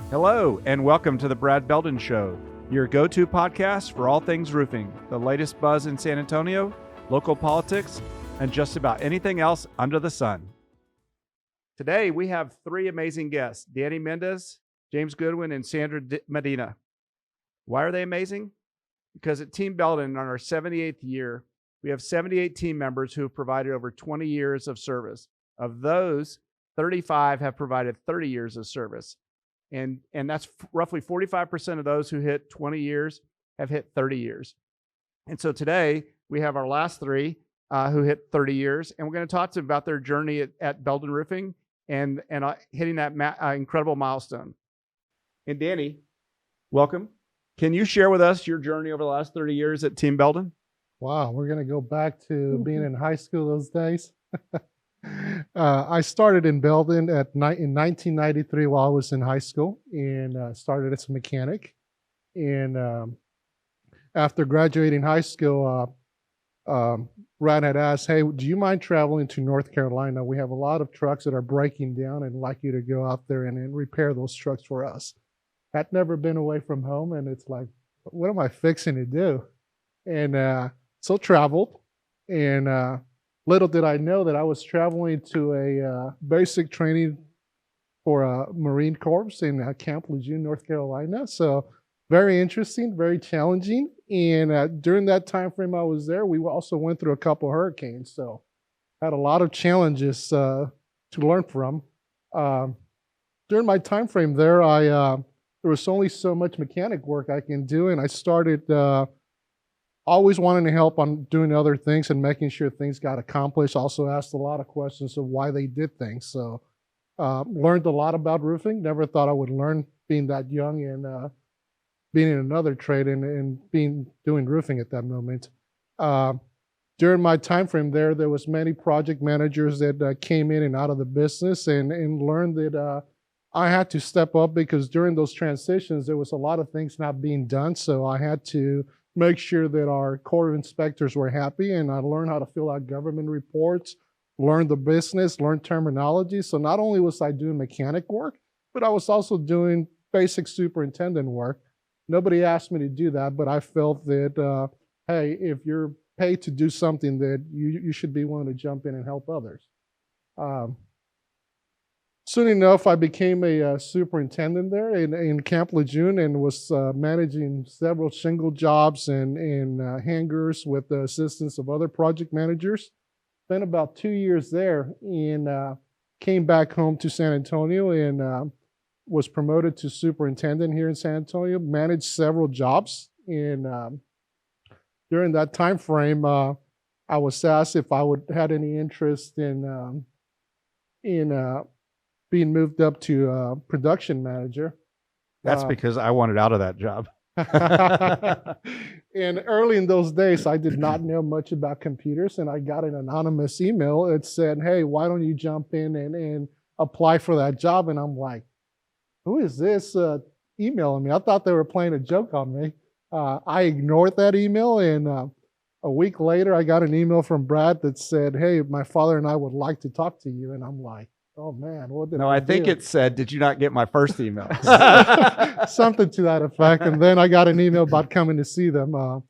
Hello, and welcome to the Brad Beldon Show, your go-to podcast for all things roofing, the latest buzz in San Antonio, local politics, and just about anything else under the sun. Today, we have three amazing guests, Danny Mendez, James Goodwin, and Sandra Medina. Why are they amazing? Because at Team Beldon, on our 78th year, we have 78 team members who have provided over 20 years of service. Of those, 35 have provided 30 years of service. And that's roughly 45% of those who hit 20 years have hit 30 years. And so today we have our last three who hit 30 years, and we're going to talk to them about their journey at Beldon Roofing and hitting that incredible milestone. And Danny, welcome. Can you share with us your journey over the last 30 years at Team Beldon? Wow, we're going to go back to being in high school those days. I started in Beldon in 1993 while I was in high school, and started as a mechanic. And after graduating high school, Brad had asked, "Hey, do you mind traveling to North Carolina? We have a lot of trucks that are breaking down, and I'd like you to go out there and repair those trucks for us." Had never been away from home, and it's like, what am I fixing to do? And so traveled, and little did I know that I was traveling to a basic training for a Marine Corps in Camp Lejeune, North Carolina. So very interesting, very challenging. And during that time frame I was there, we also went through a couple of hurricanes. So had a lot of challenges to learn from. During my time frame there, there was only so much mechanic work I can do, and I started always wanting to help on doing other things and making sure things got accomplished. Also asked a lot of questions of why they did things. So learned a lot about roofing. Never thought I would learn being that young and being in another trade and doing roofing at that moment. During my time frame there was many project managers that came in and out of the business, and learned that I had to step up, because during those transitions, there was a lot of things not being done. So I had to make sure that our Corps of Inspectors were happy, and I learned how to fill out government reports, learn the business, learn terminology. So not only was I doing mechanic work, but I was also doing basic superintendent work. Nobody asked me to do that, but I felt that, hey, if you're paid to do something, that you should be willing to jump in and help others. Soon enough, I became a superintendent there in Camp Lejeune, and was managing several shingle jobs and hangars with the assistance of other project managers. Spent about 2 years there, and came back home to San Antonio, and was promoted to superintendent here in San Antonio. Managed several jobs, and during that time frame, I was asked if I had any interest in being moved up to production manager. That's because I wanted out of that job. And early in those days, I did not know much about computers, and I got an anonymous email that said, "Hey, why don't you jump in and apply for that job?" And I'm like, who is this emailing me? I thought they were playing a joke on me. I ignored that email, and a week later, I got an email from Brad that said, "Hey, my father and I would like to talk to you." And I'm like, oh man, what did I do? think it said, "Did you not get my first email?" Something to that effect. And then I got an email about coming to see them. I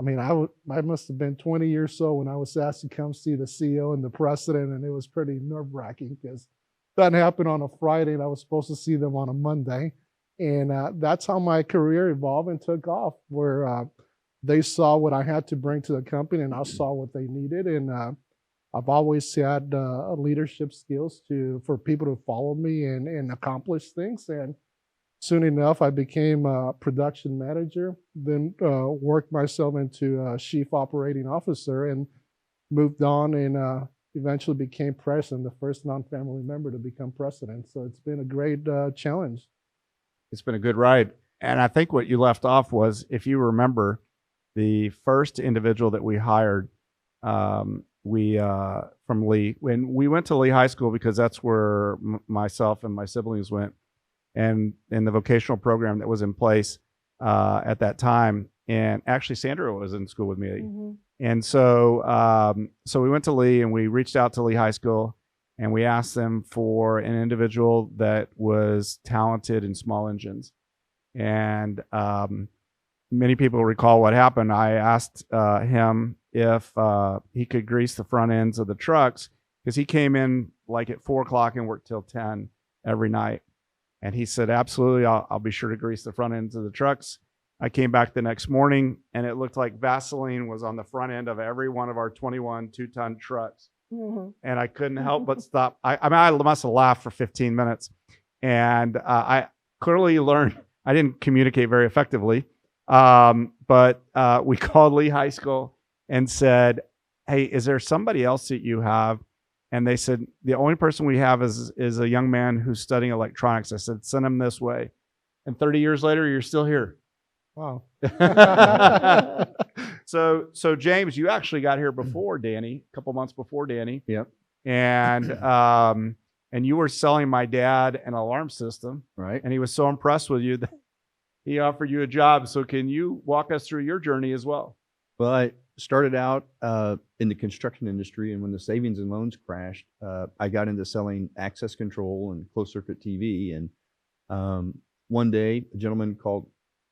mean, I must have been 20 years old when I was asked to come see the CEO and the president, and it was pretty nerve-wracking, because that happened on a Friday, and I was supposed to see them on a Monday. And that's how my career evolved and took off, where they saw what I had to bring to the company, and I saw what they needed. And I've always had leadership skills for people to follow me and accomplish things. And soon enough, I became a production manager, then worked myself into a chief operating officer, and moved on, and eventually became president, the first non-family member to become president. So it's been a great challenge. It's been a good ride. And I think what you left off was, if you remember, the first individual that we hired, from Lee, when we went to Lee High School, because that's where myself and my siblings went, and in the vocational program that was in place at that time. And actually, Sandra was in school with me. Mm-hmm. And so we went to Lee, and we reached out to Lee High School, and we asked them for an individual that was talented in small engines. And many people recall what happened. I asked him if he could grease the front ends of the trucks, because he came in like at 4 o'clock and worked till 10 every night. And he said, absolutely, I'll be sure to grease the front ends of the trucks. I came back the next morning, and it looked like Vaseline was on the front end of every one of our 21 2-ton trucks. Mm-hmm. And I couldn't help but stop. I must have laughed for 15 minutes. And I clearly learned I didn't communicate very effectively. But we called Lee High School and said, hey, is there somebody else that you have? And they said, the only person we have is a young man who's studying electronics. I said, send him this way. And 30 years later, you're still here. Wow. So James, you actually got here before Danny, a couple months before Danny. Yep. And you were selling my dad an alarm system. Right. And he was so impressed with you that he offered you a job. So can you walk us through your journey as well? Well, I started out in the construction industry, and when the savings and loans crashed, I got into selling access control and closed circuit TV. And one day, a gentleman called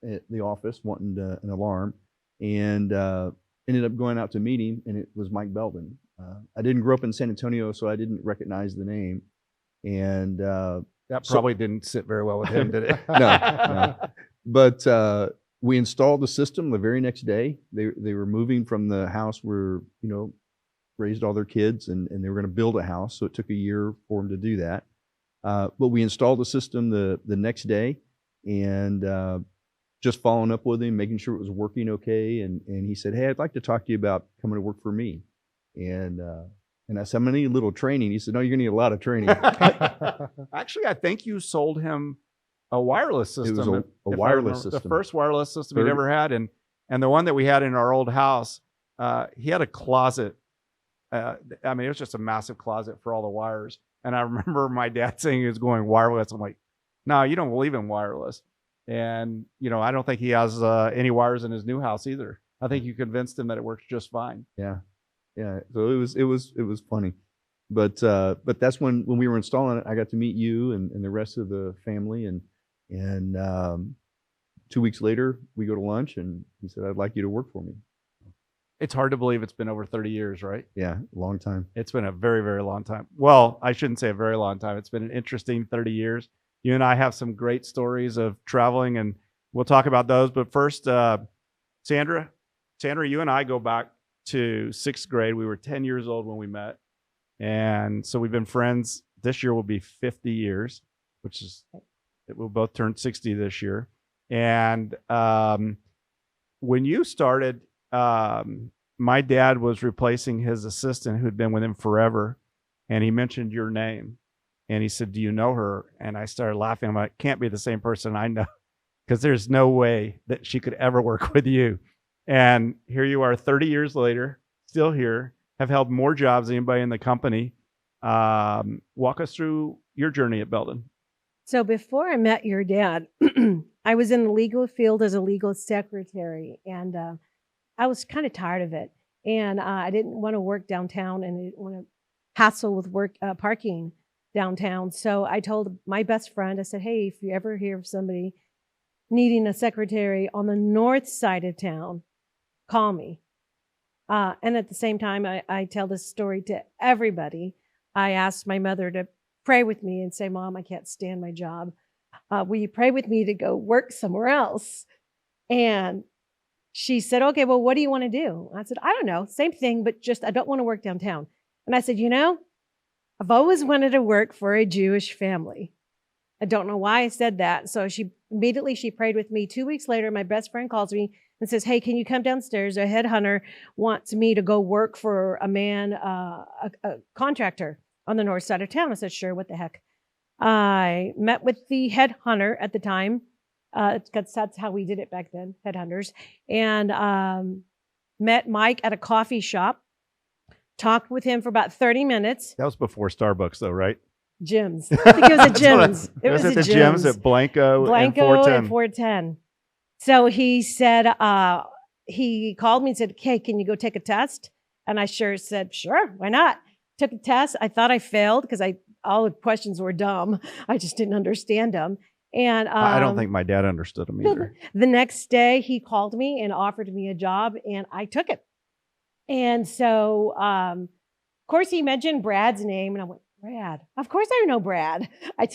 at the office wanting an alarm, and ended up going out to meet him, and it was Mike Beldon. I didn't grow up in San Antonio, so I didn't recognize the name. And that probably didn't sit very well with him, did it? No. But we installed the system the very next day. They were moving from the house where, raised all their kids, and they were going to build a house. So it took a year for them to do that. But we installed the system the next day, and just following up with him, making sure it was working okay. And he said, hey, I'd like to talk to you about coming to work for me. And I said, I'm going to need a little training. He said, no, you're going to need a lot of training. Actually, I think you sold him a wireless system. It was a wireless system. The first wireless system he'd ever had. And the one that we had in our old house, he had a closet. It was just a massive closet for all the wires. And I remember my dad saying he was going wireless. I'm like, no, you don't believe in wireless. And, I don't think he has any wires in his new house either. I think you convinced him that it works just fine. Yeah. Yeah. So it was funny. But that's when we were installing it, I got to meet you and the rest of the family. And 2 weeks later, we go to lunch, and he said, I'd like you to work for me. It's hard to believe it's been over 30 years, right? Yeah, a long time. It's been a very, very long time. Well, I shouldn't say a very long time. It's been an interesting 30 years. You and I have some great stories of traveling, and we'll talk about those. But first, Sandra, you and I go back to 6th grade. We were 10 years old when we met. And so we've been friends. This year will be 50 years, which is, we'll both turn 60 this year. And when you started, my dad was replacing his assistant who'd been with him forever. And he mentioned your name. And he said, do you know her? And I started laughing. I'm like, can't be the same person I know, because there's no way that she could ever work with you. And here you are 30 years later, still here, have held more jobs than anybody in the company. Walk us through your journey at Beldon. So before I met your dad, I was in the legal field as a legal secretary, and I was kind of tired of it. And I didn't want to work downtown, and I didn't want to hassle with parking downtown. So I told my best friend, I said, hey, if you ever hear of somebody needing a secretary on the north side of town, call me. And at the same time, I tell this story to everybody. I asked my mother to pray with me and say, Mom, I can't stand my job. Will you pray with me to go work somewhere else? And she said, okay, well, what do you want to do? I said, I don't know. Same thing, but just I don't want to work downtown. And I said, I've always wanted to work for a Jewish family. I don't know why I said that. So she prayed with me. 2 weeks later, my best friend calls me and says, hey, can you come downstairs? A headhunter wants me to go work for a man, a contractor on the north side of town. I said, sure, what the heck? I met with the headhunter at the time, because that's how we did it back then, headhunters, and met Mike at a coffee shop, talked with him for about 30 minutes. That was before Starbucks, though, right? Jim's. I think it was a Jim's. It was at the Jim's at Blanco and 410. So he said, he called me and said, hey, can you go take a test? And I said, sure, why not? took the test. I thought I failed because all the questions were dumb. I just didn't understand them. And I don't think my dad understood them either. the next day he called me and offered me a job, and I took it. And so, of course, he mentioned Brad's name, and I went, Brad. Of course, I know Brad. I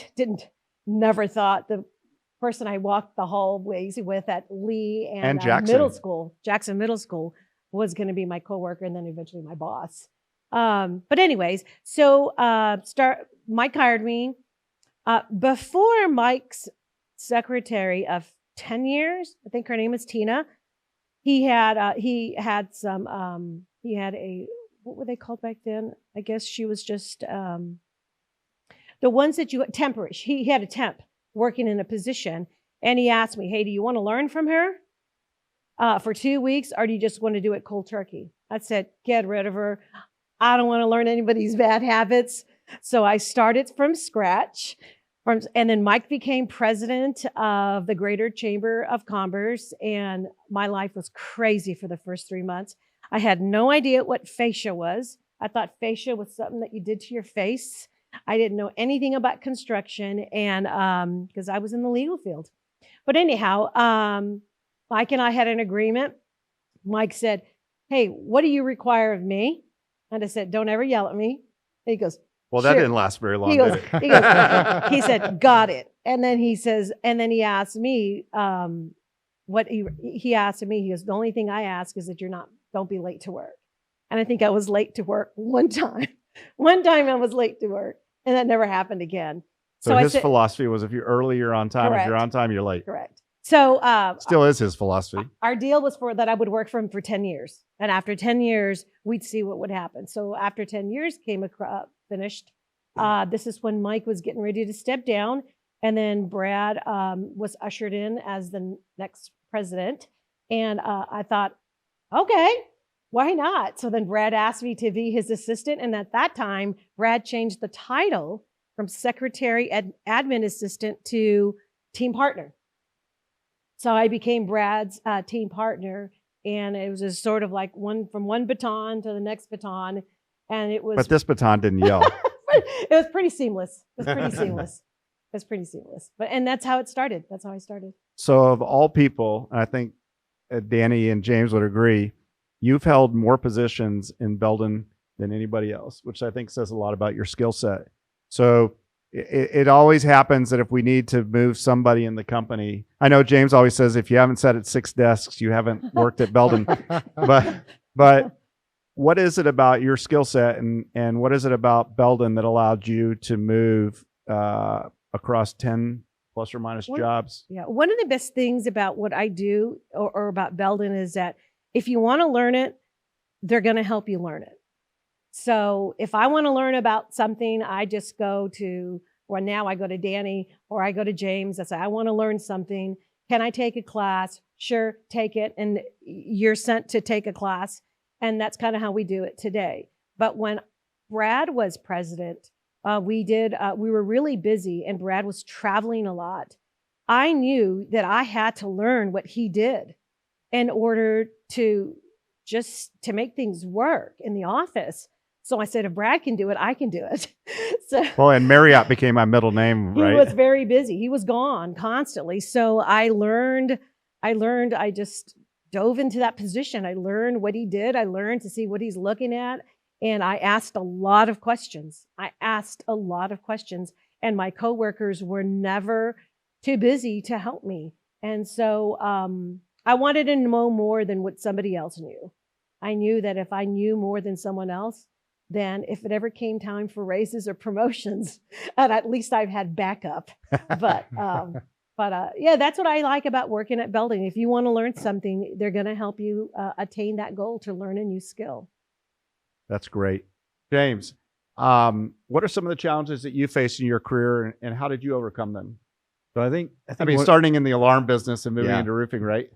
never thought the person I walked the hallways with at Lee and Jackson. Jackson Middle School, was going to be my coworker and then eventually my boss. But anyways, so Mike hired me. Before Mike's secretary of 10 years, I think her name is Tina, he had what were they called back then? I guess she was just the ones that temporary. He had a temp working in a position, and he asked me, hey, do you want to learn from her for 2 weeks, or do you just want to do it cold turkey? I said, get rid of her. I don't want to learn anybody's bad habits. So I started from scratch. And then Mike became president of the Greater Chamber of Commerce, and my life was crazy for the first 3 months. I had no idea what fascia was. I thought fascia was something that you did to your face. I didn't know anything about construction, and because I was in the legal field. But anyhow, Mike and I had an agreement. Mike said, hey, what do you require of me? And I said, don't ever yell at me. And he goes, well, that sure. didn't last very long. He said, got it. And then he asked me, he asked me, he goes, the only thing I ask is that don't be late to work. And I think I was late to work one time. One time I was late to work, and that never happened again. So his philosophy was if you're early, you're on time. Correct. If you're on time, you're late. Correct. So still is his philosophy. Our deal was that I would work for him for 10 years. And after 10 years, we'd see what would happen. So after 10 years finished, this is when Mike was getting ready to step down. And then Brad was ushered in as the next president. And I thought, okay, why not? So then Brad asked me to be his assistant. And at that time, Brad changed the title from secretary admin assistant to team partner. So I became Brad's team partner. And it was just sort of like from one baton to the next baton. And it was. But this baton didn't yell. It was pretty seamless. And that's how it started. That's how I started. So of all people, I think Danny and James would agree, you've held more positions in Beldon than anybody else, which I think says a lot about your skill set. So it always happens that if we need to move somebody in the company, I know James always says, if you haven't sat at 6 desks, you haven't worked at Beldon. but what is it about your skill set and what is it about Beldon that allowed you to move across 10 plus or minus jobs? Yeah. One of the best things about what I do or about Beldon is that if you want to learn it, they're going to help you learn it. So if I want to learn about something, I just go to, or now I go to Danny or I go to James. I say, I want to learn something. Can I take a class? Sure, take it. And you're sent to take a class. And that's kind of how we do it today. But when Brad was president, we were really busy and Brad was traveling a lot. I knew that I had to learn what he did in order to make things work in the office. So I said, if Brad can do it, I can do it. Well, and Marriott became my middle name, right? He was very busy. He was gone constantly. So I just dove into that position. I learned what he did. I learned to see what he's looking at. And I asked a lot of questions. And my coworkers were never too busy to help me. And so I wanted to know more than what somebody else knew. I knew that if I knew more than someone else, then if it ever came time for raises or promotions, at least I've had backup. But yeah, that's what I like about working at Beldon. If you want to learn something, they're going to help you attain that goal to learn a new skill. That's great. James, what are some of the challenges that you faced in your career and how did you overcome them? So I mean, starting in the alarm business and moving into roofing, right?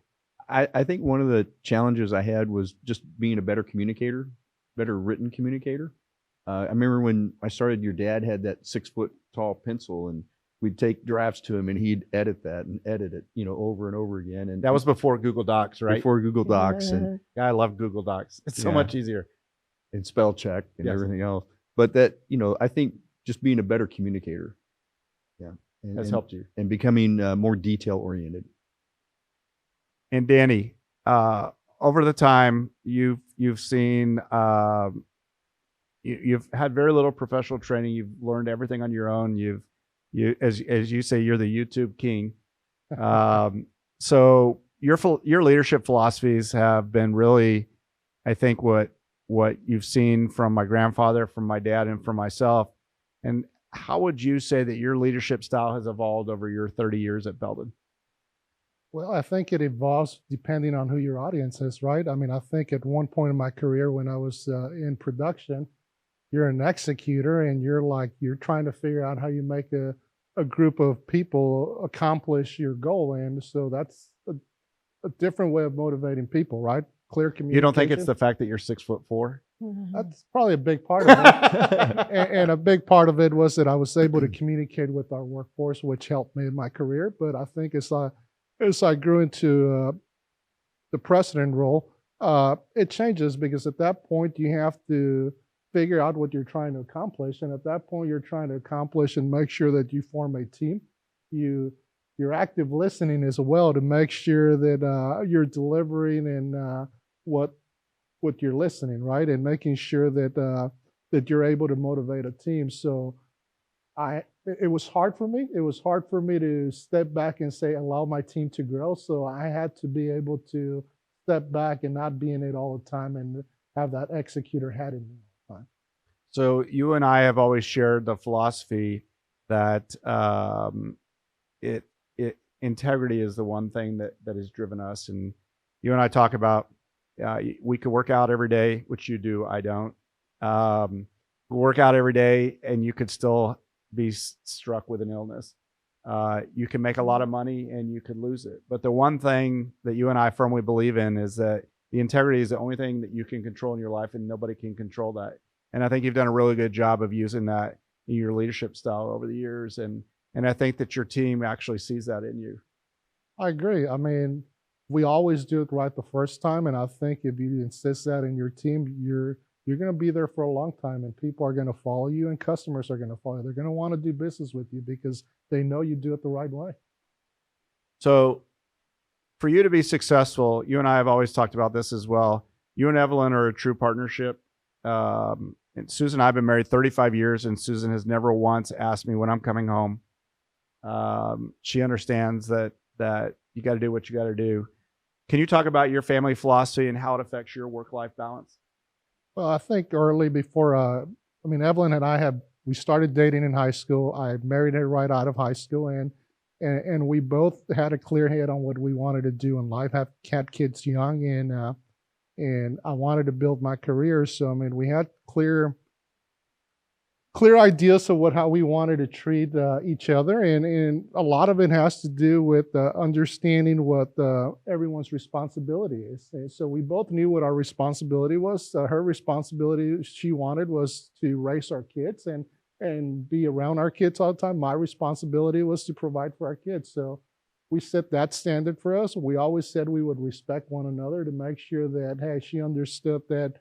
I think one of the challenges I had was just being a better communicator, better written communicator. I remember when I started, your dad had that 6-foot tall pencil and we'd take drafts to him and he'd edit it, over and over again. And that was before Google Docs, right? Before Google Docs. And yeah, I love Google Docs. It's so much easier. And spell check and everything else. but that, I think just being a better communicator. Yeah. Has helped you. And becoming more detail oriented. And Danny, over the time you've seen, you've had very little professional training. You've learned everything on your own. As you say, you're the YouTube king. So your leadership philosophies have been really, I think, what you've seen from my grandfather, from my dad, and from myself. And how would you say that your leadership style has evolved over your 30 years at Beldon? Well, I think it evolves depending on who your audience is, right? I mean, I think at one point in my career when I was in production, you're an executor and you're trying to figure out how you make a group of people accomplish your goal. And so that's a different way of motivating people, right? Clear communication. You don't think it's the fact that you're 6'4"? That's probably a big part of it. and a big part of it was that I was able to communicate with our workforce, which helped me in my career. But I think as I grew into the president role, it changes because at that point you have to figure out what you're trying to accomplish. And at that point you're trying to accomplish and make sure that you form a team. You're active listening as well to make sure that you're delivering and what you're listening, right? And making sure that that you're able to motivate a team. So it was hard for me. It was hard for me to step back and say, allow my team to grow. So I had to be able to step back and not be in it all the time and have that executor hat in me all the time. So you and I have always shared the philosophy that integrity is the one thing that has driven us. And you and I talk about we could work out every day, which you do, I don't. Work out every day and you could still be struck with an illness. You can make a lot of money and you could lose it. But the one thing that you and I firmly believe in is that the integrity is the only thing that you can control in your life and nobody can control that. And I think you've done a really good job of using that in your leadership style over the years. And I think that your team actually sees that in you. I agree. I mean, we always do it right the first time. And I think if you insist that in your team, you're going to be there for a long time and people are going to follow you and customers are going to follow you. They're going to want to do business with you because they know you do it the right way. So for you to be successful, you and I have always talked about this as well. You and Evelyn are a true partnership. And Susan and I have been married 35 years and Susan has never once asked me when I'm coming home. She understands that you got to do what you got to do. Can you talk about your family philosophy and how it affects your work-life balance? Well, I think early before, Evelyn and we started dating in high school. I married her right out of high school and we both had a clear head on what we wanted to do in life, had kids young and I wanted to build my career. So, we had clear ideas of how we wanted to treat each other. And a lot of it has to do with understanding what everyone's responsibility is. And so we both knew what our responsibility was. Her responsibility, she wanted, was to raise our kids and be around our kids all the time. My responsibility was to provide for our kids. So we set that standard for us. We always said we would respect one another to make sure that, hey, she understood that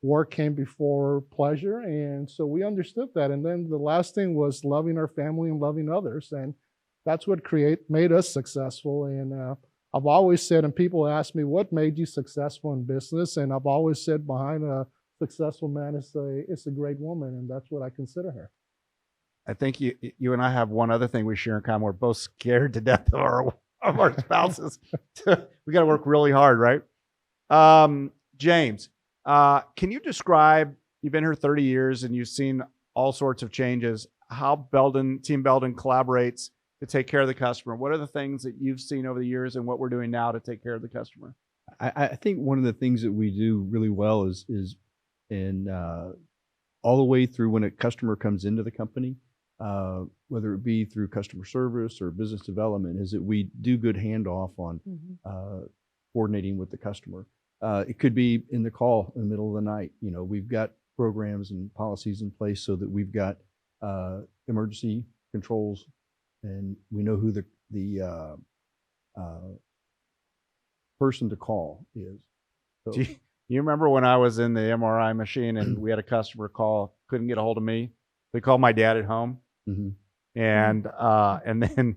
work came before pleasure. And so we understood that. And then the last thing was loving our family and loving others. And that's what made us successful. And I've always said, and people ask me, what made you successful in business? And I've always said behind a successful man is a great woman. And that's what I consider her. I think you and I have one other thing we share in common. We're both scared to death of our spouses. We got to work really hard, right? James, can you describe, you've been here 30 years and you've seen all sorts of changes, how Team Beldon collaborates to take care of the customer? What are the things that you've seen over the years and what we're doing now to take care of the customer? I think one of the things that we do really well is all the way through when a customer comes into the company, whether it be through customer service or business development, is that we do good handoff on coordinating with the customer. It could be in the call in the middle of the night. We've got programs and policies in place so that we've got emergency controls and we know who the person to call is. So, do you remember when I was in the MRI machine and we had a customer call couldn't get a hold of me. They called my dad at home, Mhm. and then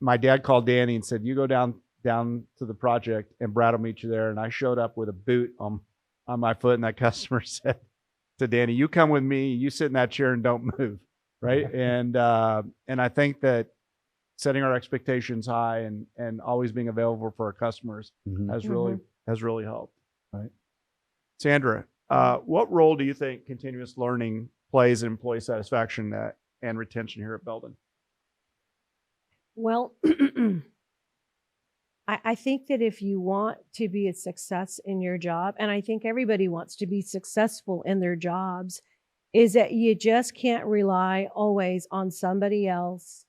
my dad called Danny and said, "You go down to the project, and Brad will meet you there." And I showed up with a boot on my foot, and that customer said to Danny, "You come with me. You sit in that chair and don't move." Right. And I think that setting our expectations high and always being available for our customers Mhm. has really helped. Right. Sandra, what role do you think continuous learning plays in employee satisfaction and retention here at Beldon? Well, I think that if you want to be a success in your job, and I think everybody wants to be successful in their jobs, is that you just can't rely always on somebody else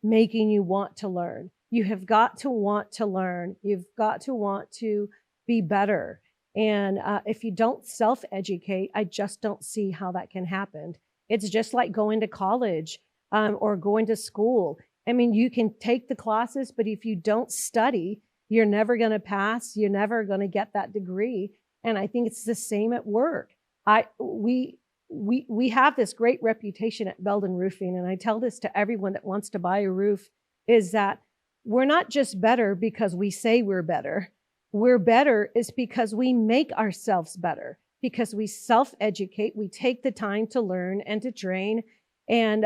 making you want to learn. You have got to want to learn. You've got to want to be better. And if you don't self-educate, I just don't see how that can happen. It's just like going to college or going to school. I mean, you can take the classes, but if you don't study, you're never going to pass. You're never going to get that degree. And I think it's the same at work. We have this great reputation at Beldon Roofing, and I tell this to everyone that wants to buy a roof, is that we're not just better because we say we're better. We're better is because we make ourselves better, because we self-educate, we take the time to learn and to train, and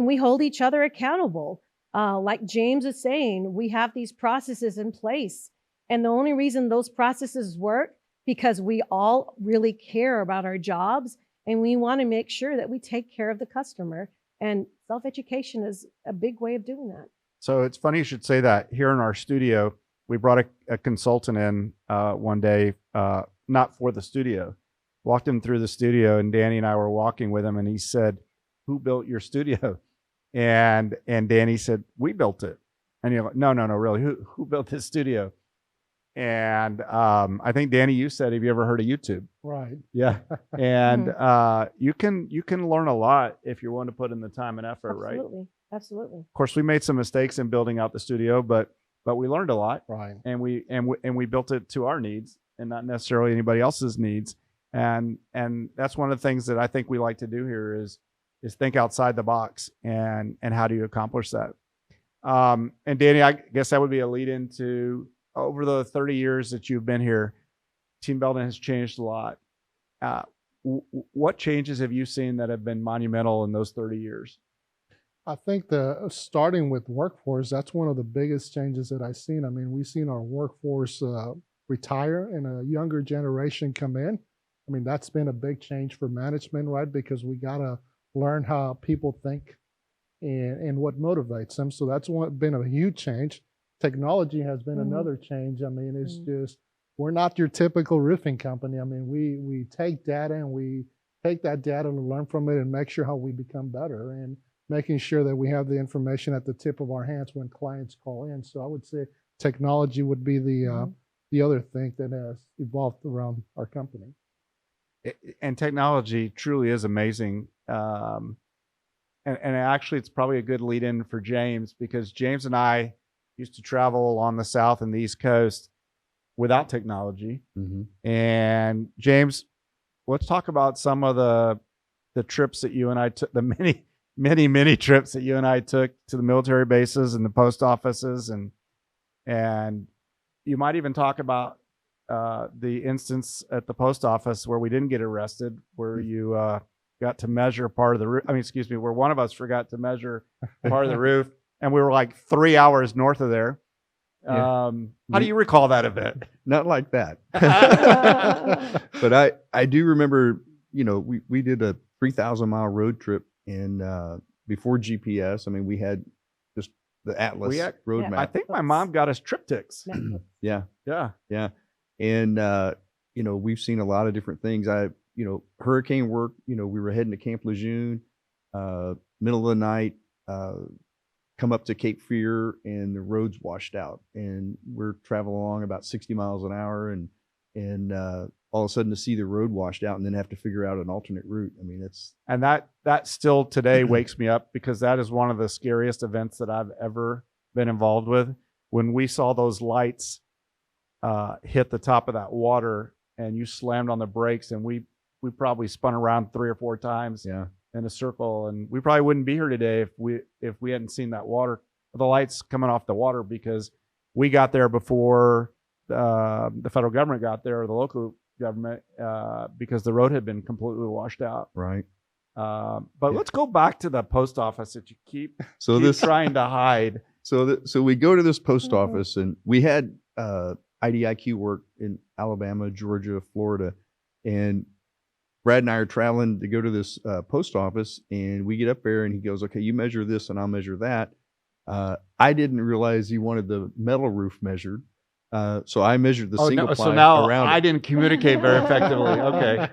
we hold each other accountable. Like James is saying, we have these processes in place, and the only reason those processes work because we all really care about our jobs, and we want to make sure that we take care of the customer. And self-education is a big way of doing that. So it's funny you should say that. Here in our studio, we brought a consultant in one day, not for the studio. Walked him through the studio, and Danny and I were walking with him, and he said, "Who built your studio?" And Danny said, "We built it." And you're like, no, really, who built this studio? And I think Danny, you said, "Have you ever heard of YouTube?" Right. Yeah. And you can learn a lot if you're willing to put in the time and effort, right? Absolutely. Of course, we made some mistakes in building out the studio, but we learned a lot, Right. and we built it to our needs and not necessarily anybody else's needs. And that's one of the things that I think we like to do here is think outside the box and how do you accomplish that? And Danny, I guess that would be a lead into over the 30 years that you've been here, Team Beldon has changed a lot. What changes have you seen that have been monumental in those 30 years? I think starting with workforce, that's one of the biggest changes that I've seen. I mean, we've seen our workforce retire and a younger generation come in. I mean, that's been a big change for management, right? Because we got to learn how people think and what motivates them. So that's been a huge change. Technology has been another change. I mean, it's just, we're not your typical roofing company. I mean, we take data and we take that data and learn from it and make sure how we become better and making sure that we have the information at the tip of our hands when clients call in. So I would say technology would be the other thing that has evolved around our company. And technology truly is amazing. And actually, it's probably a good lead in for James, because James and I used to travel on the South and the East Coast without technology. Mm-hmm. And James, let's talk about some of the trips that you and I took, the many trips that you and I took to the military bases and the post offices, and you might even talk about the instance at the post office where we didn't get arrested, where you got to measure part of the roof. Where one of us forgot to measure part of the roof, and we were like 3 hours north of there. Yeah. How do you recall that event? Not like that. But I do remember, we did a 3,000-mile road trip before GPS. I mean, we had just the Atlas road map. I think my mom got us triptychs. Yeah. And, we've seen a lot of different things. Hurricane work, we were heading to Camp Lejeune, middle of the night, come up to Cape Fear, and the road's washed out. And we're traveling along about 60 miles an hour, and all of a sudden to see the road washed out and then have to figure out an alternate route. I mean, and that still today wakes me up, because that is one of the scariest events that I've ever been involved with. When we saw those lights hit the top of that water and you slammed on the brakes, and we we probably spun around 3 or 4 times Yeah. in a circle, and we probably wouldn't be here today if we hadn't seen that water, the lights coming off the water, because we got there before the federal government got there, or the local government, because the road had been completely washed out. Right. But Yeah. let's go back to the post office that you keep So this, trying to hide. so we go to this post Mhm. office, and we had IDIQ work in Alabama, Georgia, Florida, and Brad and I are traveling to go to this post office, and we get up there, and he goes, "Okay, you measure this, and I'll measure that." I didn't realize he wanted the metal roof measured, so I measured the single ply so now around I it. didn't communicate very effectively. Okay.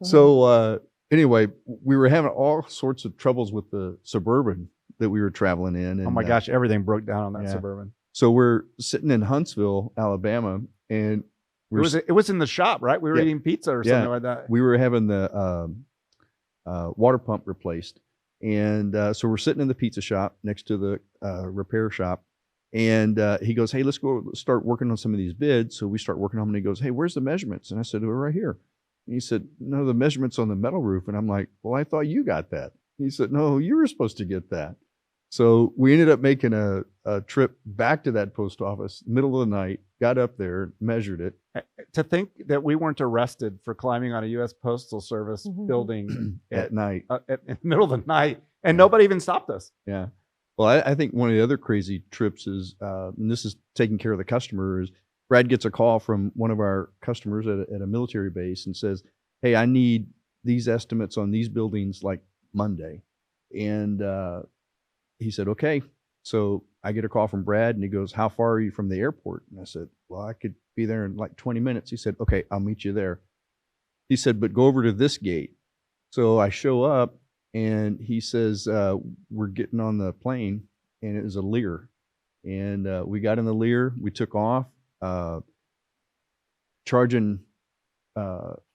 So anyway, we were having all sorts of troubles with the Suburban that we were traveling in. And, Oh my gosh, everything broke down on that yeah. Suburban. So we're sitting in Huntsville, Alabama, and It was in the shop, right? We were Yeah. eating pizza or Yeah. something like that. we were having the water pump replaced. And so we're sitting in the pizza shop next to the repair shop. And he goes, "Hey, let's go start working on some of these bids." So we start working on them, and he goes, "Hey, where's the measurements?" And I said, "We're right here." And he said, "No, the measurements on the metal roof." And I'm like, "Well, I thought you got that." He said, "No, you were supposed to get that." So we ended up making a trip back to that post office, middle of the night, got up there, measured it. To think that we weren't arrested for climbing on a U.S. Postal Service Mhm. building At night. in the middle of the night, and nobody even stopped us. Yeah. Well, I think one of the other crazy trips is, and this is taking care of the customer, is Brad gets a call from one of our customers at a military base and says, "Hey, I need these estimates on these buildings like Monday." And he said, "Okay." So I get a call from Brad, and he goes, "How far are you from the airport?" And I said, "Well, I could be there in like 20 minutes. He said, "Okay, I'll meet you there." He said, "But go over to this gate." So I show up, and he says, "We're getting on the plane," and it was a Lear. And we got in the Lear, we took off, charging We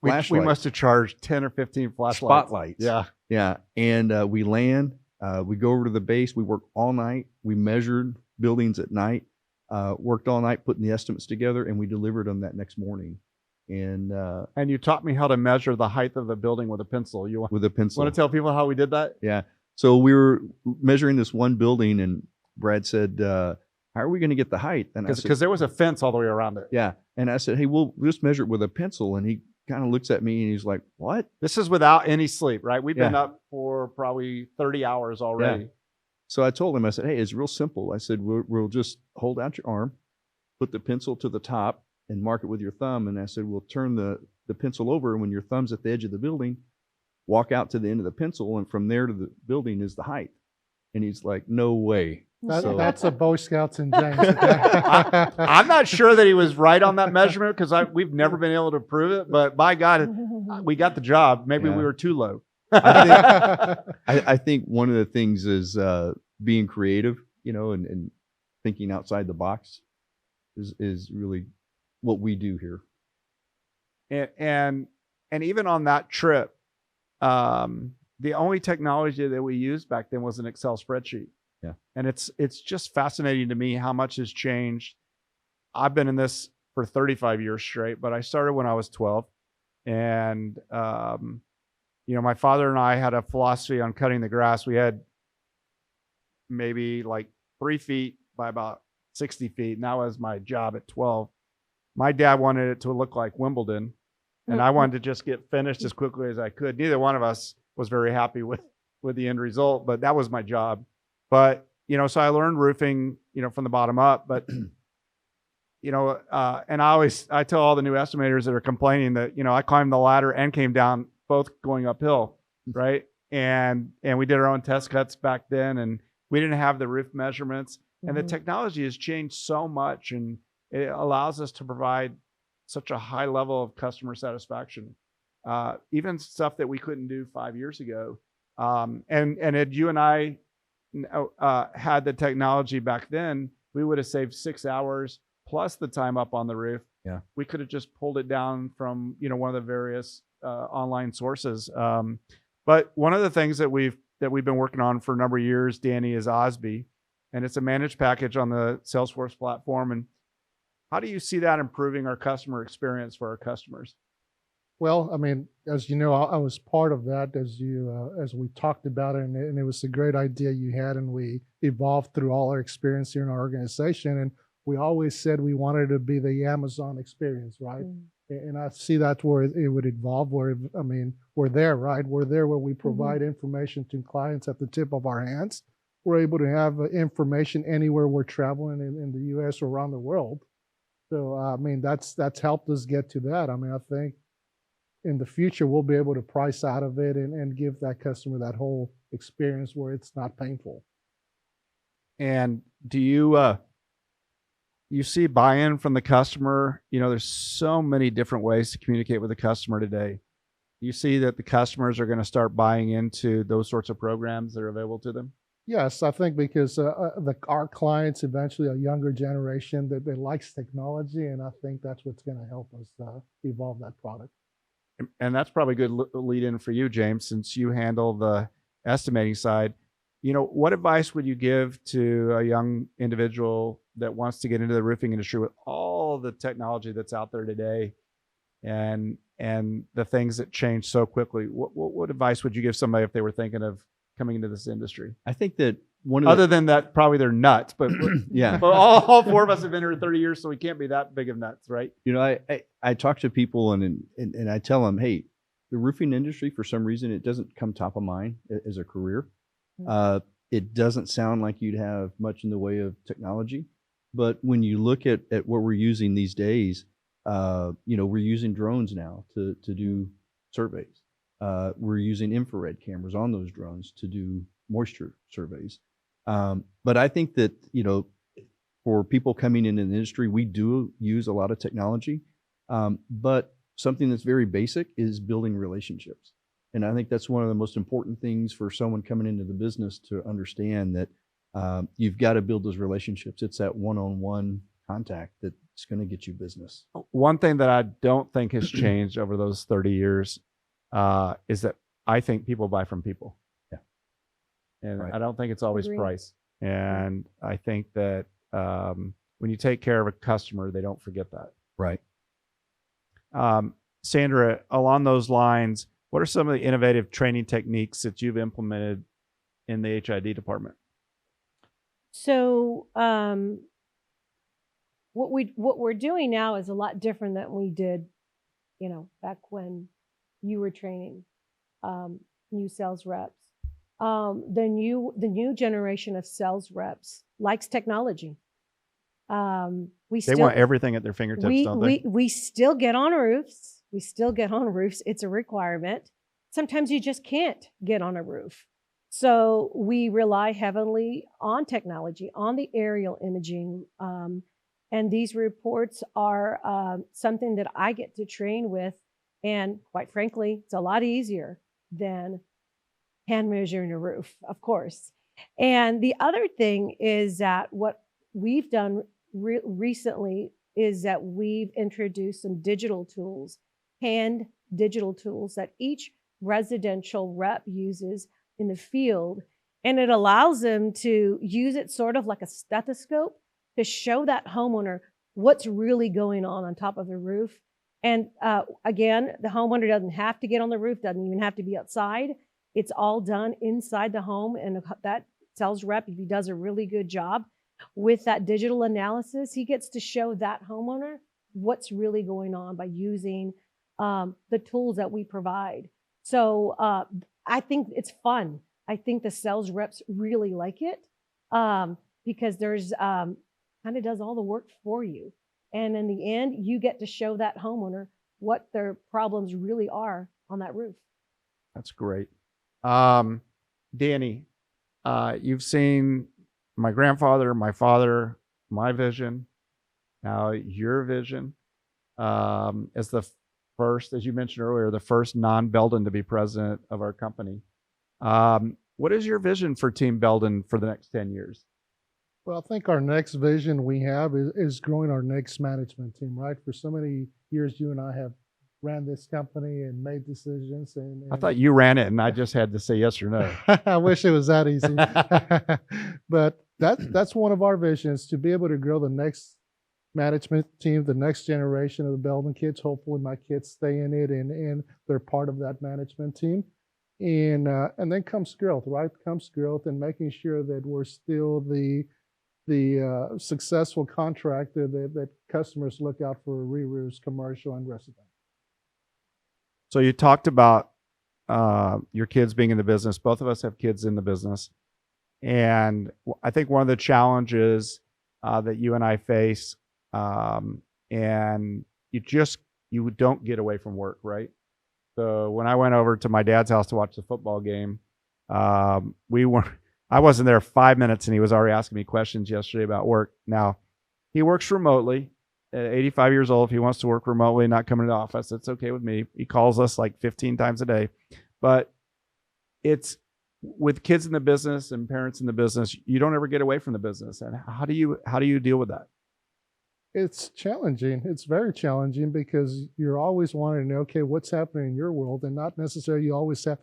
flashlights, must have charged 10 or 15 flashlights. spotlights. Yeah. Yeah. And we land, we go over to the base, we work all night, we measured buildings at night, worked all night putting the estimates together, and we delivered them that next morning. And And you taught me how to measure the height of the building with a pencil. You with a pencil. want to tell people how we did that? Yeah. So we were measuring this one building, and Brad said, "How are we going to get the height?" And I said, Because there was a fence all the way around it. "Yeah." And I said, "Hey, we'll just measure it with a pencil." And he kind of looks at me, and he's like, "What?" This is without any sleep, right? We've been Yeah. up for probably 30 hours already. So I told him, I said, "Hey, it's real simple." I said, we'll just hold out your arm, put the pencil to the top, and mark it with your thumb." And I said, "We'll turn the pencil over, and when your thumb's at the edge of the building, walk out to the end of the pencil, and from there to the building is the height." And he's like, "No way." So- That's a Boy Scouts and James. I'm not sure that he was right on that measurement because we've never been able to prove it, but by God, we got the job. Maybe Yeah. we were too low. I think one of the things is being creative, and thinking outside the box is really what we do here. And even on that trip, the only technology that we used back then was an Excel spreadsheet. Yeah. And it's just fascinating to me how much has changed. I've been in this for 35 years straight, but I started when I was 12. And, my father and I had a philosophy on cutting the grass. We had maybe like 3 feet by about 60 feet. And that was my job at 12. My dad wanted it to look like Wimbledon, and I wanted to just get finished as quickly as I could. Neither one of us was very happy with the end result, but that was my job. But, so I learned roofing, from the bottom up, but, and I tell all the new estimators that are complaining that, I climbed the ladder and came down both going uphill. Right. And we did our own test cuts back then, and we didn't have the roof measurements, and the technology has changed so much, and it allows us to provide such a high level of customer satisfaction. Even stuff that we couldn't do 5 years ago. And had you and I had the technology back then, we would have saved 6 hours plus the time up on the roof. Yeah. We could have just pulled it down from, one of the various online sources. But one of the things that we've been working on for a number of years, Danny, is Osby, and it's a managed package on the Salesforce platform. And how do you see that improving our customer experience for our customers? Well, I mean, as you know, I was part of that as we talked about it, and it was a great idea you had, and we evolved through all our experience here in our organization, and we always said we wanted to be the Amazon experience, right? And I see that's where it would evolve. I mean, we're there, right? We're there where we provide information to clients at the tip of our hands. We're able to have information anywhere we're traveling in the U.S. or around the world. So, I mean, that's helped us get to that. I mean, I think in the future, we'll be able to price out of it and give that customer that whole experience where it's not painful. And do you see buy-in from the customer? You know, there's so many different ways to communicate with the customer today. You see that the customers are going to start buying into those sorts of programs that are available to them? Yes, I think because our clients, eventually a younger generation that likes technology, and I think that's what's going to help us evolve that product. And that's probably a good lead in for you, James, since you handle the estimating side. You know, what advice would you give to a young individual that wants to get into the roofing industry with all the technology that's out there today and the things that change so quickly? What advice would you give somebody if they were thinking of coming into this industry? I think that one of Other than that, probably they're nuts, but yeah. but all four of us have been here 30 years, so we can't be that big of nuts, right? You know, I talk to people and I tell them, hey, the roofing industry, for some reason, it doesn't come top of mind as a career. It doesn't sound like you'd have much in the way of technology. But when you look at what we're using these days, you know, we're using drones now to do surveys. We're using infrared cameras on those drones to do moisture surveys. But I think that, you know, for people coming into the industry, we do use a lot of technology. But something that's very basic is building relationships. And I think that's one of the most important things for someone coming into the business to understand, that you've got to build those relationships. It's that one-on-one contact that's going to get you business. One thing that I don't think has changed over those 30 years is that I think people buy from people. Yeah. And right. I don't think it's always Agreed. price. And I think that when you take care of a customer, they don't forget that. Right. Sandra, along those lines, what are some of the innovative training techniques that you've implemented in the HID department? So what we're doing now is a lot different than we did, you know, back when you were training new sales reps. The new generation of sales reps likes technology. They Still want everything at their fingertips, don't they? we still get on roofs. We still get on roofs. It's a requirement. Sometimes you just can't get on a roof. So we rely heavily on technology, on the aerial imaging. And these reports are something that I get to train with. And quite frankly, it's a lot easier than hand measuring a roof, of course. And the other thing is that what we've done recently is that we've introduced some digital tools, hand digital tools that each residential rep uses in the field. And it allows them to use it sort of like a stethoscope to show that homeowner what's really going on top of the roof. And again, the homeowner doesn't have to get on the roof, doesn't even have to be outside. It's all done inside the home. And that sales rep, if he does a really good job with that digital analysis, he gets to show that homeowner what's really going on by using the tools that we provide. So I think it's fun. I think the sales reps really like it because there's kind of does all the work for you. And in the end, you get to show that homeowner what their problems really are on that roof. That's great. Danny, you've seen my grandfather, my father, my vision, now your vision as the first, as you mentioned earlier, the first non-Beldon to be president of our company. What is your vision for Team Beldon for the next 10 years? Well, I think our next vision we have is growing our next management team, right? For so many years, you and I have ran this company and made decisions. And I thought you ran it and I just had to say yes or no. I wish it was that easy. But that's one of our visions, to be able to grow the next management team, the next generation of the Beldon kids. Hopefully my kids stay in it and they're part of that management team. And then comes growth, right? Comes growth and making sure that we're still the successful contractor that customers look out for re-roofs, commercial and residential. So you talked about your kids being in the business. Both of us have kids in the business. And I think one of the challenges that you and I face, and you don't get away from work, right? So when I went over to my dad's house to watch the football game, I wasn't there 5 minutes and he was already asking me questions yesterday about work. Now, he works remotely at 85 years old. If he wants to work remotely, not coming to the office, it's okay with me. He calls us like 15 times a day. But it's with kids in the business and parents in the business, you don't ever get away from the business. And how do you deal with that? It's challenging. It's very challenging because you're always wanting to know, okay, what's happening in your world, and not necessarily you always have.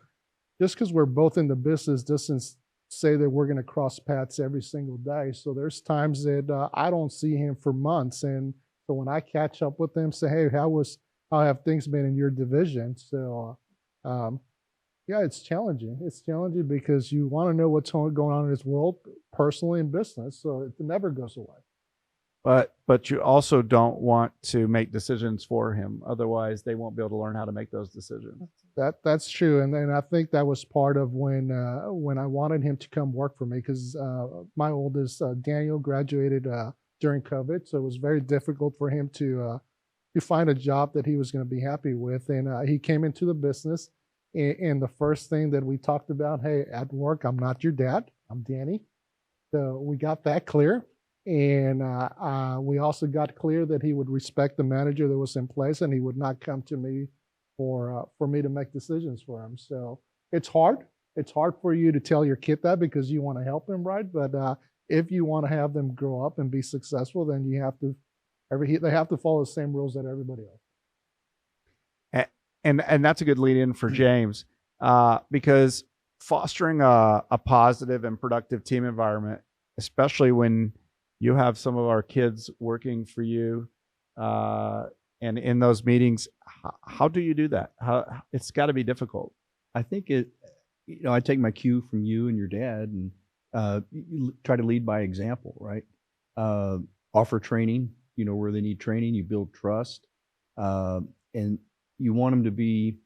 Just because we're both in the business doesn't say that we're going to cross paths every single day. So there's times that I don't see him for months, and so when I catch up with him, say, hey, how have things been in your division? So yeah, it's challenging. It's challenging because you want to know what's going on in his world, personally and business. So it never goes away. But you also don't want to make decisions for him. Otherwise, they won't be able to learn how to make those decisions. That's true. And then I think that was part of when I wanted him to come work for me, because my oldest, Daniel, graduated during COVID. So it was very difficult for him to find a job that he was going to be happy with. And he came into the business. And the first thing that we talked about, hey, at work, I'm not your dad. I'm Danny. So we got that clear. And we also got clear that he would respect the manager that was in place, and he would not come to me for me to make decisions for him. So it's hard. It's hard for you to tell your kid that because you want to help him, right? But if you want to have them grow up and be successful, then you have to they have to follow the same rules that everybody else. And that's a good lead in for James, because fostering a positive and productive team environment, especially when you have some of our kids working for you, and in those meetings, how do you do that? It's got to be difficult. I think I take my cue from you and your dad, and you try to lead by example, right? Offer training, where they need training. You build trust, and you want them to be,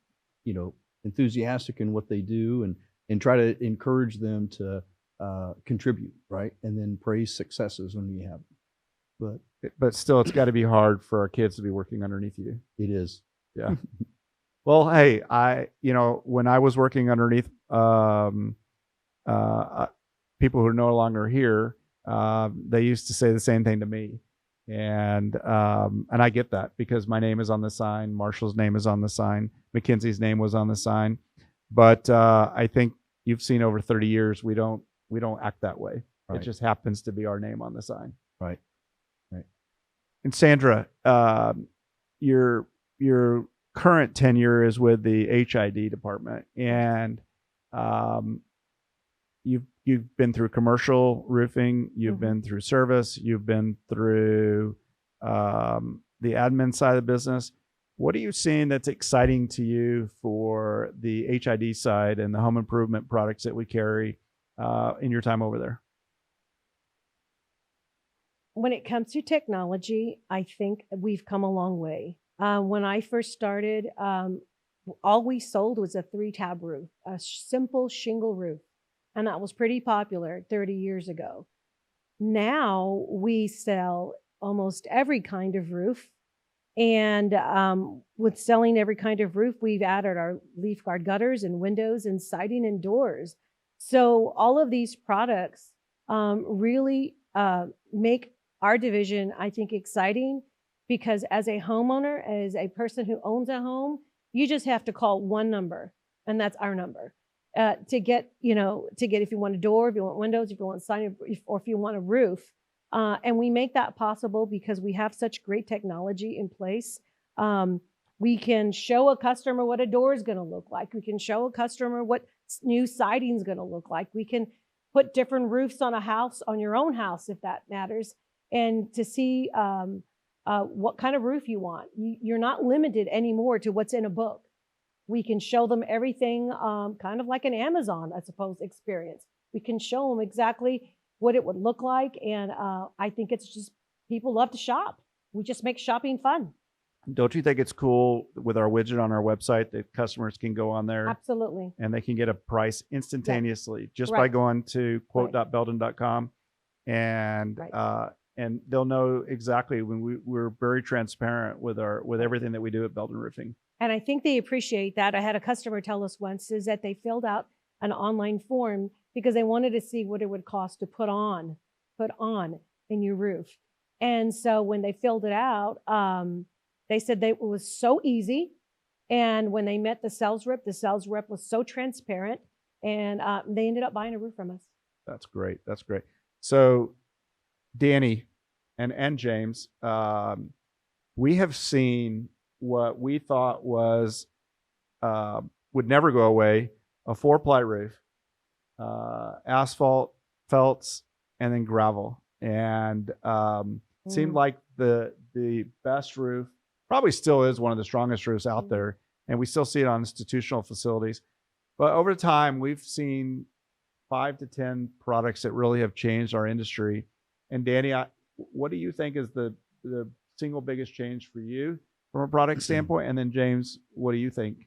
enthusiastic in what they do, and try to encourage them to contribute, right? And then praise successes when you have them. But still, it's got to be hard for our kids to be working underneath you. It is. Yeah. Well, hey, when I was working underneath people who are no longer here, they used to say the same thing to me. And I get that because my name is on the sign, Marshall's name is on the sign, McKinsey's name was on the sign. But I think you've seen over 30 years, we don't act that way. Right. It just happens to be our name on the sign. Right. And Sandra, your current tenure is with the HID department, and you've been through commercial roofing, you've been through service, you've been through the admin side of the business. What are you seeing that's exciting to you for the HID side and the home improvement products that we carry in your time over there? When it comes to technology, I think we've come a long way. When I first started, all we sold was a 3-tab roof, a simple shingle roof. And that was pretty popular 30 years ago. Now we sell almost every kind of roof. And with selling every kind of roof, we've added our leaf guard gutters and windows and siding and doors. So all of these products really make our division, I think, exciting, because as a homeowner, as a person who owns a home, you just have to call one number, and that's our number. To get if you want a door, if you want windows, if you want siding, or if you want a roof. And we make that possible because we have such great technology in place. We can show a customer what a door is going to look like. We can show a customer what new siding is going to look like. We can put different roofs on a house, on your own house, if that matters. And to see what kind of roof you want. You're not limited anymore to what's in a book. We can show them everything, kind of like an Amazon, I suppose, experience. We can show them exactly what it would look like. And I think it's just, people love to shop. We just make shopping fun. Don't you think it's cool with our widget on our website that customers can go on there Absolutely. and they can get a price instantaneously just by Right. going to quote.beldon.com and Right. and they'll know exactly when we're very transparent with everything that we do at Beldon Roofing. And I think they appreciate that. I had a customer tell us once is that they filled out an online form because they wanted to see what it would cost to put on in your roof. And so when they filled it out, they said that it was so easy. And when they met the sales rep was so transparent, and they ended up buying a roof from us. That's great. That's great. So Danny and James, we have seen what we thought was would never go away, a 4-ply roof, asphalt, felts, and then gravel. And seemed like the best roof, probably still is one of the strongest roofs out there. And we still see it on institutional facilities. But over time, we've seen 5 to 10 products that really have changed our industry. And Danny, what do you think is the single biggest change for you from a product standpoint? And then James, what do you think?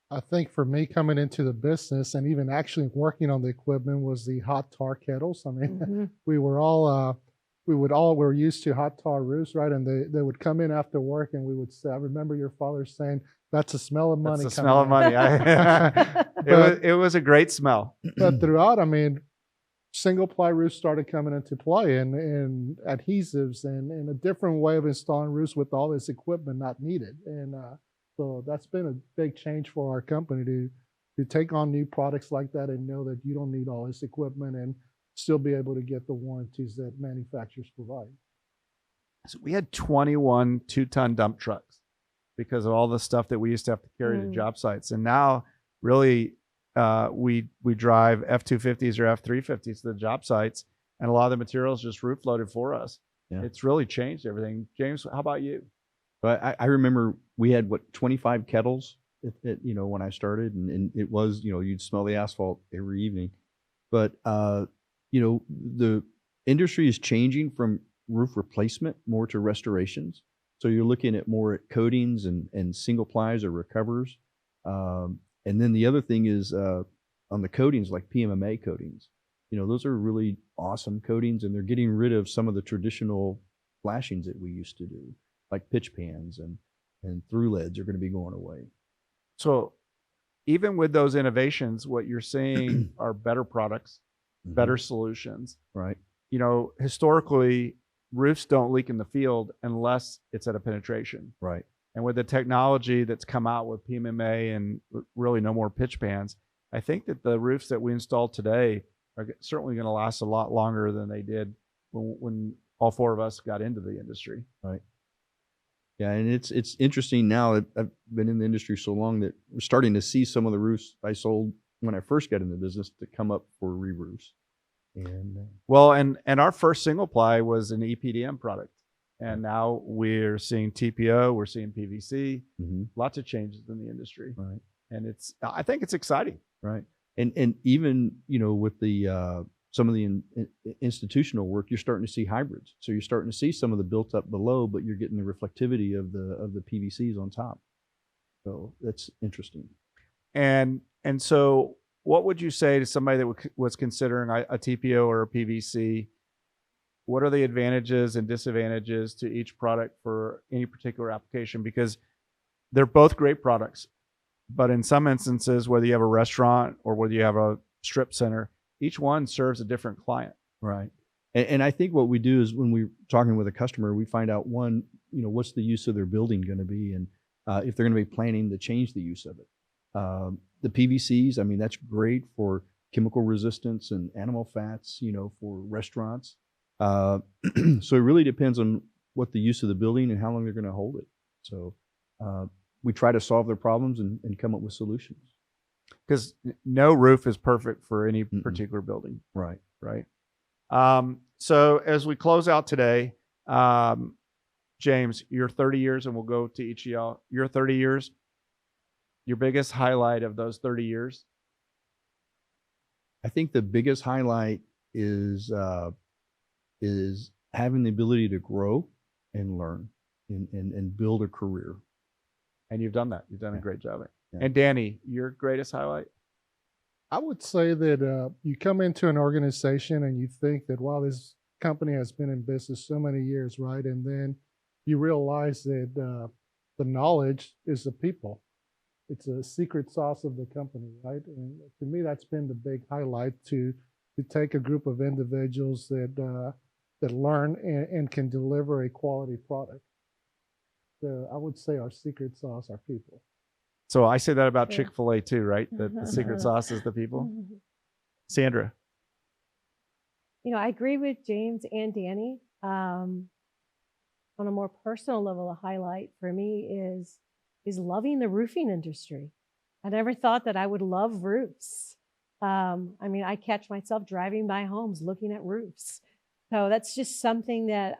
I think for me coming into the business and even actually working on the equipment was the hot tar kettles. I mean, we were used to hot tar roofs, right? And they would come in after work and we would say, I remember your father saying, that's the smell of money. That's the smell of money. It was a great smell. But throughout, I mean, single ply roofs started coming into play and adhesives and a different way of installing roofs with all this equipment not needed. And so that's been a big change for our company to take on new products like that and know that you don't need all this equipment and still be able to get the warranties that manufacturers provide. So we had 21 2-ton dump trucks because of all the stuff that we used to have to carry to job sites. And now really we drive F-250s or F-350s to the job sites, and a lot of the materials just roof loaded for us. Yeah. It's really changed everything. James, how about you? But I remember we had 25 kettles when I started, and it was, you'd smell the asphalt every evening. But the industry is changing from roof replacement more to restorations. So you're looking at more at coatings and single plies or recovers. And then the other thing is on the coatings, like PMMA coatings. Those are really awesome coatings, and they're getting rid of some of the traditional flashings that we used to do, like pitch pans and through leads are going to be going away. So even with those innovations, what you're seeing are better products, better solutions. Right. Historically, roofs don't leak in the field unless it's at a penetration. Right. And with the technology that's come out with PMMA and really no more pitch pans, I think that the roofs that we install today are certainly going to last a lot longer than they did when all 4 of us got into the industry. Right. Yeah, and it's interesting now. I've been in the industry so long that we're starting to see some of the roofs I sold when I first got in the business to come up for re-roofs. And our first single ply was an EPDM product. And now we're seeing TPO, we're seeing PVC, lots of changes in the industry. Right. And I think it's exciting. Right. And even, with the, some of the institutional work, you're starting to see hybrids. So you're starting to see some of the built up below, but you're getting the reflectivity of the PVCs on top. So that's interesting. And so what would you say to somebody that was considering a TPO or a PVC? What are the advantages and disadvantages to each product for any particular application? Because they're both great products, but in some instances, whether you have a restaurant or whether you have a strip center, each one serves a different client. Right. And I think what we do is when we're talking with a customer, we find out what's the use of their building going to be, and if they're going to be planning to change the use of it. The PVCs, I mean, that's great for chemical resistance and animal fats, for restaurants. So it really depends on what the use of the building and how long they're going to hold it. So we try to solve their problems and come up with solutions. Because no roof is perfect for any particular building. Right. Right. So as we close out today, James, your 30 years, and we'll go to each of y'all. Your 30 years, your biggest highlight of those 30 years? I think the biggest highlight is having the ability to grow and learn and build a career. And you've done that. You've done a great job. Yeah. And Danny, your greatest highlight? I would say that you come into an organization and you think that, wow, this company has been in business so many years, right? And then you realize that the knowledge is the people. It's a secret sauce of the company, right? And to me, that's been the big highlight, to take a group of individuals that learn and can deliver a quality product. So I would say our secret sauce are people. So I say that about Sure. Chick-fil-A too, right? That the secret sauce is the people. Sandra. I agree with James and Danny. On a more personal level, a highlight for me is loving the roofing industry. I never thought that I would love roofs. I catch myself driving by homes looking at roofs. So that's just something that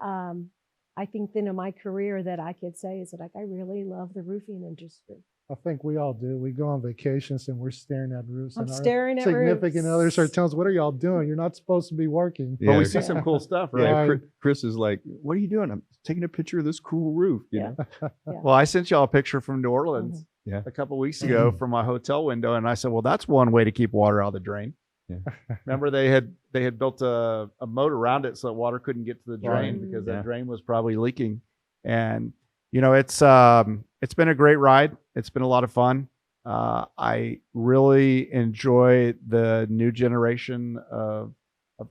I think then in my career that I could say is that I really love the roofing industry. I think we all do. We go on vacations and we're staring at roofs. I'm and our staring at significant roofs. others are telling us, "What are y'all doing? You're not supposed to be working." But we Yeah. see some cool stuff, right? Yeah, Right. Chris is like, "What are you doing?" I'm taking a picture of this cool roof. You Yeah. know? Well, I sent y'all a picture from New Orleans Yeah. a couple weeks ago from my hotel window, and I said, "Well, that's one way to keep water out of the drain." Yeah. Remember, they had built a moat around it so that water couldn't get to the drain Right. because Yeah. that drain was probably leaking. And it's been a great ride. It's been a lot of fun. I really enjoy the new generation of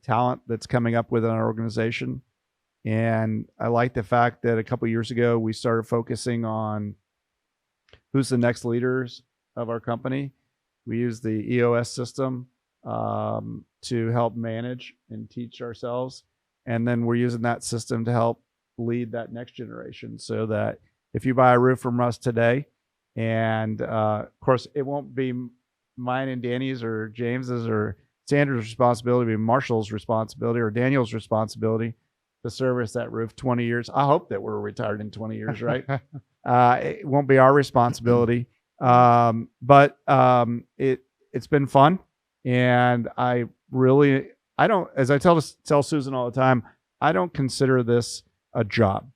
talent that's coming up within our organization. And I like the fact that a couple of years ago, we started focusing on who's the next leaders of our company. We use the EOS system to help manage and teach ourselves. And then we're using that system to help lead that next generation, so that if you buy a roof from us today, and of course, it won't be mine and Danny's or James's or Sandra's responsibility, it'll be Marshall's responsibility or Daniel's responsibility to service that roof 20 years. I hope that we're retired in 20 years, right? It won't be our responsibility. But it's been fun. And I don't, as I tell Susan all the time, I don't consider this a job.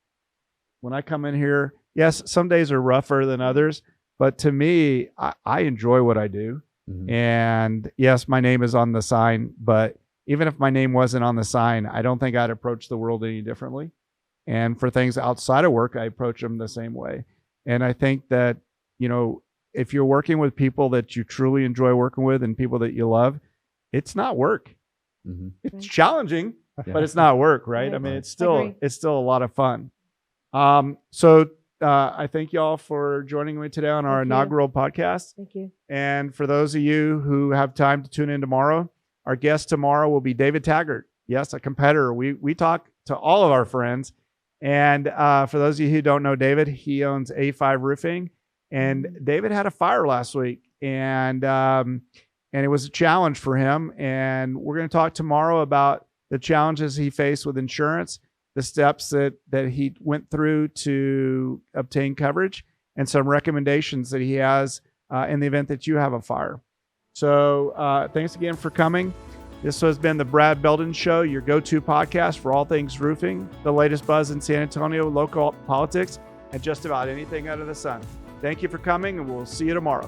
When I come in here, yes, some days are rougher than others, but to me, I enjoy what I do. Mhm. And yes, my name is on the sign, but even if my name wasn't on the sign, I don't think I'd approach the world any differently. And for things outside of work, I approach them the same way. And I think that, if you're working with people that you truly enjoy working with and people that you love, it's not work. Mhm. It's challenging, Yeah. but it's not work, right? Right. I mean, Agree. it's still a lot of fun. So I thank y'all for joining me today on our Thank you. inaugural podcast. Thank you. And for those of you who have time to tune in tomorrow, our guest tomorrow will be David Taggart. Yes, a competitor. We talk to all of our friends. And for those of you who don't know David, he owns A5 Roofing. And David had a fire last week, and it was a challenge for him. And we're going to talk tomorrow about the challenges he faced with insurance, the steps that he went through to obtain coverage, and some recommendations that he has in the event that you have a fire. So thanks again for coming. This has been the Brad Beldon Show, your go-to podcast for all things roofing, the latest buzz in San Antonio, local politics, and just about anything under the sun. Thank you for coming, and we'll see you tomorrow.